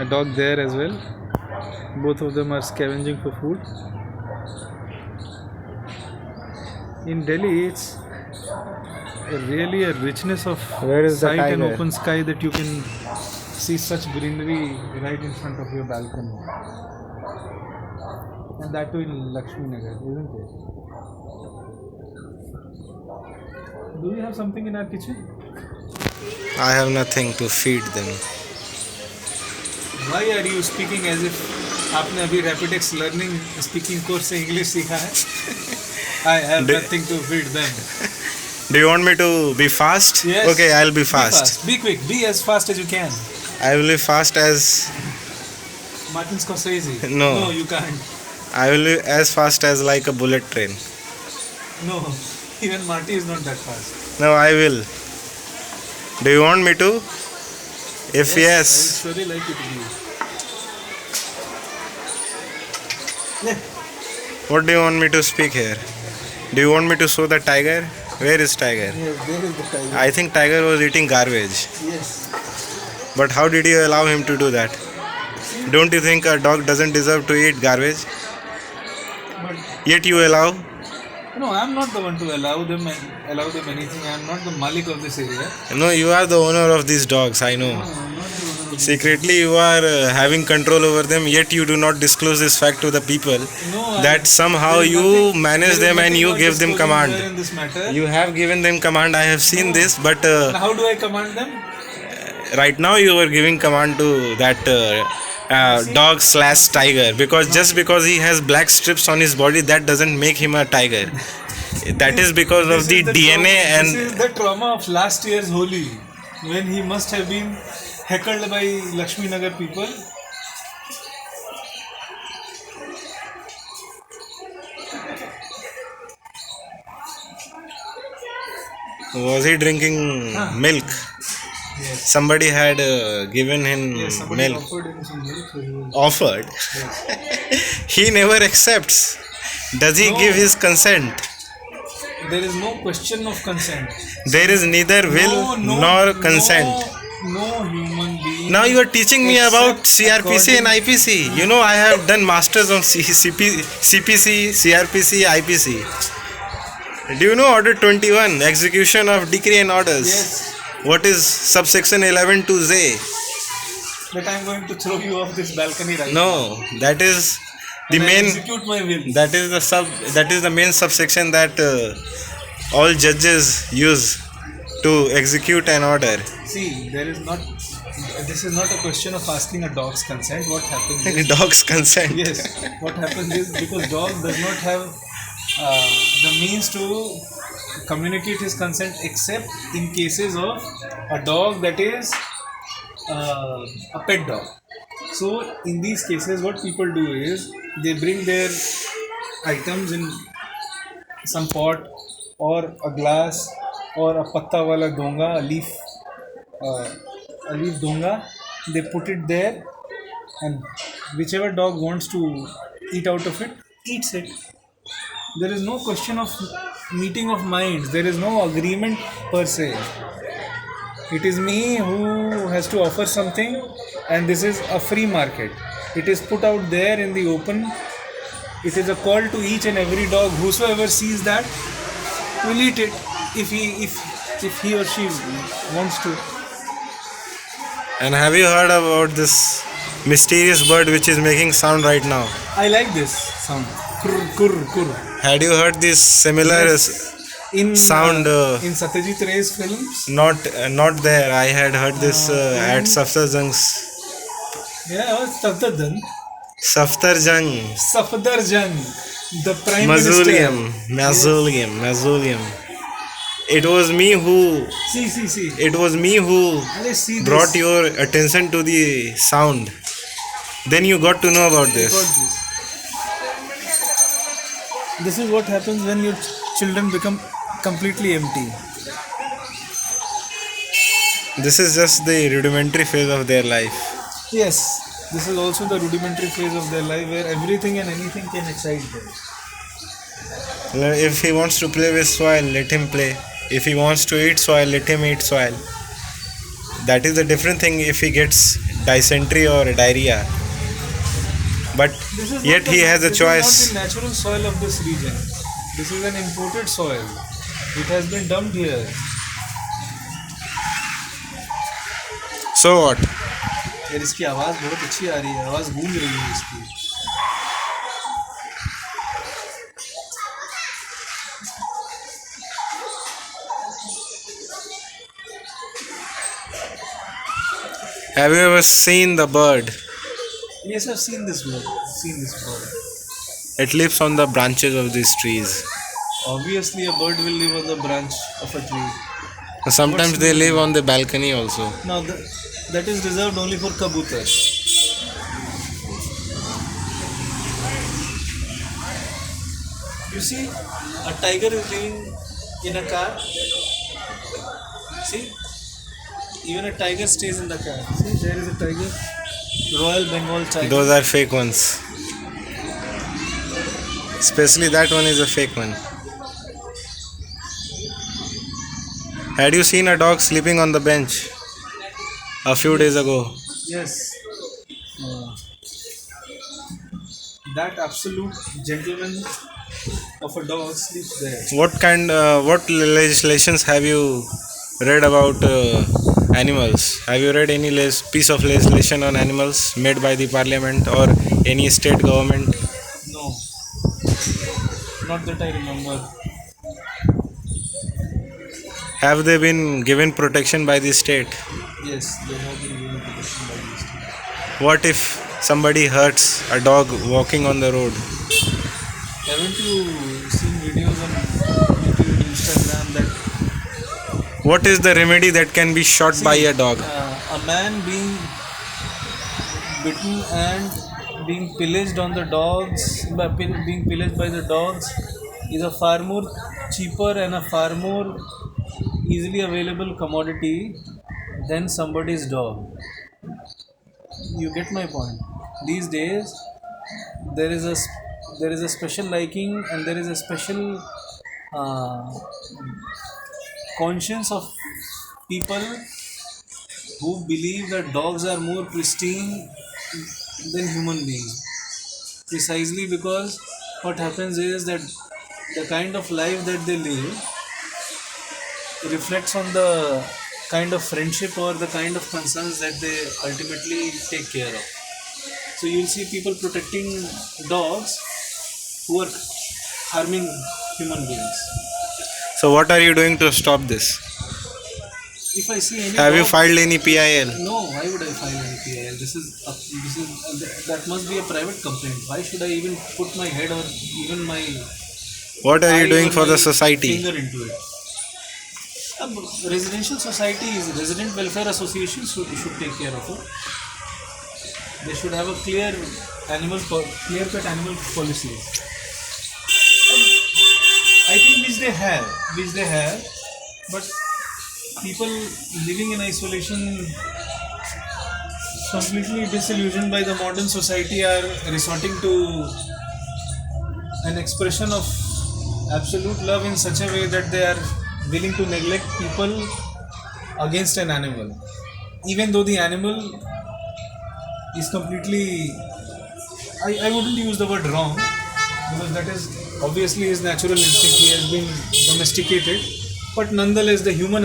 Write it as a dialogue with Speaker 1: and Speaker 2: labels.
Speaker 1: A dog there as well. Both of them are scavenging for food. In Delhi, it's really a richness of
Speaker 2: Where is the
Speaker 1: sight and
Speaker 2: tiger?
Speaker 1: open sky that you can see such greenery right in front of your balcony. And that too in Lakshmi Nagar, isn't it? Do we have something in our kitchen?
Speaker 2: I have nothing to feed them.
Speaker 1: Why are you speaking as if आपने अभी Rapidex learning speaking course से English सीखा है? I have nothing to feed them.
Speaker 2: Do you want me to be fast?
Speaker 1: Yes.
Speaker 2: Okay, I'll be fast.
Speaker 1: Be quick. Be as fast as you can.
Speaker 2: I will be fast as
Speaker 1: Martin Scorsese.
Speaker 2: No.
Speaker 1: No, you can't.
Speaker 2: I will be as fast as like a bullet train.
Speaker 1: No, even Marty is not that fast.
Speaker 2: No, I will. Do you want me to? If
Speaker 1: I
Speaker 2: yes,
Speaker 1: would surely like you to be.
Speaker 2: what do you want me to speak here? Do you want me to show the tiger? Where is tiger?
Speaker 1: Yes, there is the tiger.
Speaker 2: I think tiger was eating garbage.
Speaker 1: Yes.
Speaker 2: But how did you allow him to do that? Don't you think a dog doesn't deserve to eat garbage?
Speaker 1: But
Speaker 2: Yet you allow?
Speaker 1: no, I am not the one to allow them anything. I am not the Malik of this area.
Speaker 2: No, you are the owner of these dogs, I know.
Speaker 1: No, I am not the owner of this.
Speaker 2: Secretly you are having control over them, yet you do not disclose this fact to the people
Speaker 1: No,
Speaker 2: that somehow
Speaker 1: there is
Speaker 2: you
Speaker 1: nothing-
Speaker 2: manage
Speaker 1: there is
Speaker 2: them and
Speaker 1: nothing
Speaker 2: you
Speaker 1: about
Speaker 2: give them
Speaker 1: disclosing
Speaker 2: command.
Speaker 1: there in this matter.
Speaker 2: You have given them command, I have seen
Speaker 1: No.
Speaker 2: this, but
Speaker 1: And how do I command them?
Speaker 2: right now you are giving command to that dog slash tiger, because just because he has black strips on his body, that doesn't make him a tiger. That is because of the DNA
Speaker 1: This is
Speaker 2: and
Speaker 1: the trauma of last year's Holi, when he must have been heckled by Lakshmi Nagar people.
Speaker 2: was he drinking milk?
Speaker 1: Yes.
Speaker 2: Somebody had given him
Speaker 1: Yes, somebody
Speaker 2: milk.
Speaker 1: offered him some milk. So he was,
Speaker 2: Offered.
Speaker 1: yes.
Speaker 2: He never accepts. Does he
Speaker 1: No.
Speaker 2: give his consent?
Speaker 1: There is no question of consent.
Speaker 2: There is neither will nor consent.
Speaker 1: No human being.
Speaker 2: Now you are teaching me about
Speaker 1: Except
Speaker 2: CRPC and
Speaker 1: according-
Speaker 2: IPC. You know I have done masters on CPC, CRPC, IPC. Do you know Order 21, execution of decree and orders?
Speaker 1: Yes.
Speaker 2: What is subsection 11 to Z?
Speaker 1: That I am going to throw you off this balcony right now.
Speaker 2: No, that is the
Speaker 1: And I
Speaker 2: main.
Speaker 1: execute my will.
Speaker 2: That is the That is the main subsection that all judges use to execute an order.
Speaker 1: See, there is not. This is not a question of asking a dog's consent. What happens? Is,
Speaker 2: Dog's consent.
Speaker 1: yes. What happens is, because dog does not have the means to communicate his consent, except in cases of a dog that is a pet dog. So in these cases, what people do is they bring their items in some pot or a glass or a patta wala donga, a leaf donga. They put it there, and whichever dog wants to eat out of it, eats it. There is no question of meeting of minds. There is no agreement per se. It is me who has to offer something, and this is a free market. It is put out there in the open. It is a call to each and every dog. Whosoever sees that will eat it if he or she wants to.
Speaker 2: And have you heard about this mysterious bird which is making sound right now?
Speaker 1: I like this sound. Kurr, kurr, kurr.
Speaker 2: Had you heard this similar
Speaker 1: In
Speaker 2: sound?
Speaker 1: in Satyajit Ray's films.
Speaker 2: Not there. I had heard this at Safdarjung's.
Speaker 1: Yeah, Safdarjung. Safdarjung, the prime
Speaker 2: Mausoleum.
Speaker 1: minister.
Speaker 2: Mausoleum. It was me who.
Speaker 1: See.
Speaker 2: It was me who
Speaker 1: Let's see
Speaker 2: brought
Speaker 1: this.
Speaker 2: your attention to the sound. Then you got to know about
Speaker 1: Got
Speaker 2: this.
Speaker 1: this. This is what happens when your children become completely empty.
Speaker 2: This is just the rudimentary phase of their life.
Speaker 1: Yes, this is also the rudimentary phase of their life where everything and anything can excite them.
Speaker 2: If he wants to play with soil, let him play. If he wants to eat soil, let him eat soil. That is a different thing if he gets dysentery or diarrhea. But
Speaker 1: This is
Speaker 2: yet
Speaker 1: not
Speaker 2: he has a
Speaker 1: this
Speaker 2: choice.
Speaker 1: is not the natural soil of this region. This is an imported soil. It has been dumped here.
Speaker 2: So what?
Speaker 1: यार इसकी आवाज़ बहुत अच्छी आ रही है, आवाज़ गूंज रही है इसकी.
Speaker 2: Have you ever seen the bird?
Speaker 1: Yes, I've seen this bird. Seen this bird.
Speaker 2: It lives on the branches of these trees.
Speaker 1: Obviously, a bird will live on the branch of a tree.
Speaker 2: Sometimes they live on the balcony also.
Speaker 1: Now, that is reserved only for kabutar. You see, a tiger is living in a car. See, even a tiger stays in the car. See, there is a tiger. Royal Bengal tiger.
Speaker 2: Those are fake ones. Especially that one is a fake one. Had you seen a dog sleeping on the bench a few days ago?
Speaker 1: Yes. That absolute gentleman of a dog sleeps there.
Speaker 2: What legislations have you read about animals? Have you read any piece of legislation on animals made by the parliament or any state government?
Speaker 1: No. Not that I remember.
Speaker 2: Have they been given protection by the state?
Speaker 1: Yes, they have been given protection by the state.
Speaker 2: What if somebody hurts a dog walking on the road?
Speaker 1: Haven't you seen videos on YouTube and Instagram that
Speaker 2: What is the remedy that can be shot by a dog?
Speaker 1: a man being bitten and being pillaged on the dogs, being pillaged by the dogs, is a far more cheaper and a far more easily available commodity than somebody's dog. You get my point. These days, there is a special liking and there is a special conscience of people who believe that dogs are more pristine than human beings. Precisely because what happens is that the kind of life that they live reflects on the kind of friendship or the kind of concerns that they ultimately take care of. So you'll see people protecting dogs who are harming human beings.
Speaker 2: So what are you doing to stop this?
Speaker 1: If I see any
Speaker 2: Have you
Speaker 1: dog-
Speaker 2: filed any PIL?
Speaker 1: No, why would I file an PIL? That must be a private complaint. Why should I even put my head or even my
Speaker 2: What are you
Speaker 1: eye
Speaker 2: doing
Speaker 1: or
Speaker 2: for
Speaker 1: my
Speaker 2: the society?
Speaker 1: finger into it? Residential societies, resident welfare associations should take care of it. They should have a clear-cut animal policies. I think which they have, but people living in isolation, completely disillusioned by the modern society, are resorting to an expression of absolute love in such a way that they are willing to neglect people against an animal, even though the animal is completely, I wouldn't use the word wrong, because that is obviously his natural instinct. He has been domesticated, but nonetheless the human